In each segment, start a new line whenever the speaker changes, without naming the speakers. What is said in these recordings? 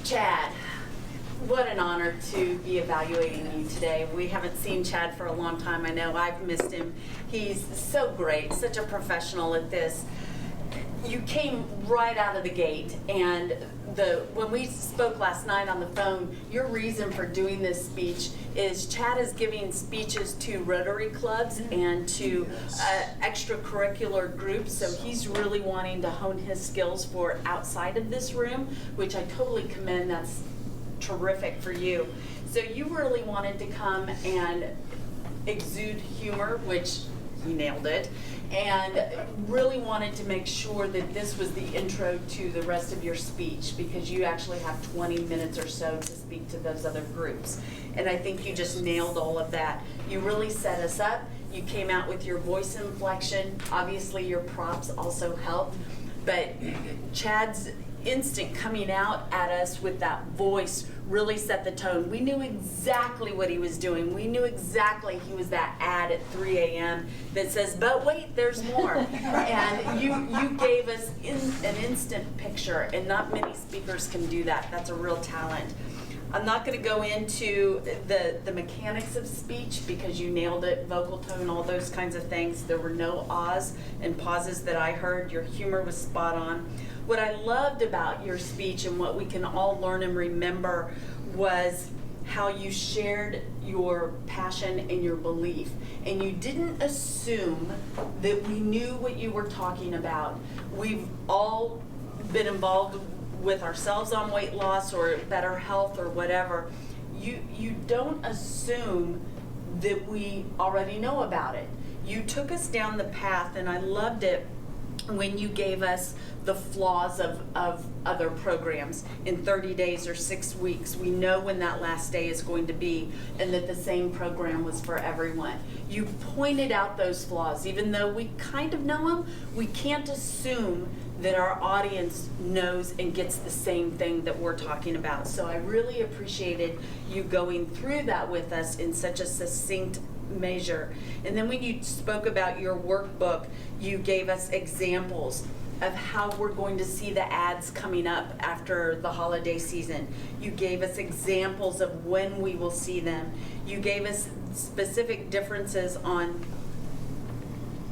Chad, what an honor to be evaluating you today. We haven't seen Chad for a long time. I know I've missed him. He's so great, such a professional at this. You came right out of the gate, and when we spoke last night on the phone, your reason for doing this speech is Chad is giving speeches to Rotary clubs and to extracurricular groups, so he's really wanting to hone his skills for outside of this room, which I totally commend. That's terrific for you. So you really wanted to come and exude humor, which you nailed it, and really wanted to make sure that this was the intro to the rest of your speech, because you actually have 20 minutes or so to speak to those other groups. And I think you just nailed all of that. You really set us up. You came out with your voice inflection. Obviously your props also helped, but Chad's instant coming out at us with that voice really set the tone. We knew exactly what he was doing. We knew exactly he was that ad at 3 a.m. that says, but wait, there's more. And you gave us an instant picture, and not many speakers can do that. That's a real talent. I'm not going to go into the mechanics of speech because you nailed it, vocal tone, all those kinds of things. There were no ahs and pauses that I heard. Your humor was spot on. What I loved about your speech and what we can all learn and remember was how you shared your passion and your belief. And you didn't assume that we knew what you were talking about. We've all been involved with ourselves on weight loss or better health or whatever. You don't assume that we already know about it. You took us down the path, and I loved it when you gave us the flaws of other programs in 30 days or 6 weeks. We know when that last day is going to be, and that the same program was for everyone. You pointed out those flaws. Even though we kind of know them, we can't assume that our audience knows and gets the same thing that we're talking about. So I really appreciated you going through that with us in such a succinct measure. And then when you spoke about your workbook, you gave us examples of how we're going to see the ads coming up after the holiday season. You gave us examples of when we will see them. You gave us specific differences on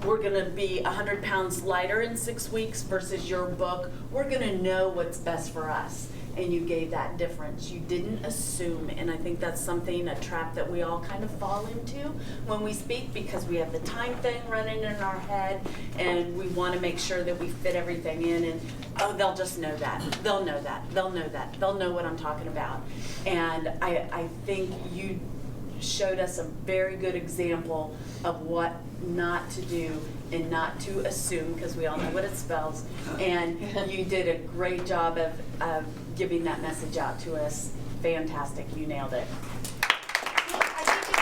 we're going to be 100 pounds lighter in 6 weeks versus your book. We're going to know what's best for us. And you gave that difference. You didn't assume, and I think that's something, a trap that we all kind of fall into when we speak, because we have the time thing running in our head, and we want to make sure that we fit everything in, and oh, they'll just know that. They'll know that. They'll know that. They'll know what I'm talking about. And I think you showed us a very good example of what not to do and not to assume, because we all know what it spells. And you did a great job of giving that message out to us. Fantastic. You nailed it.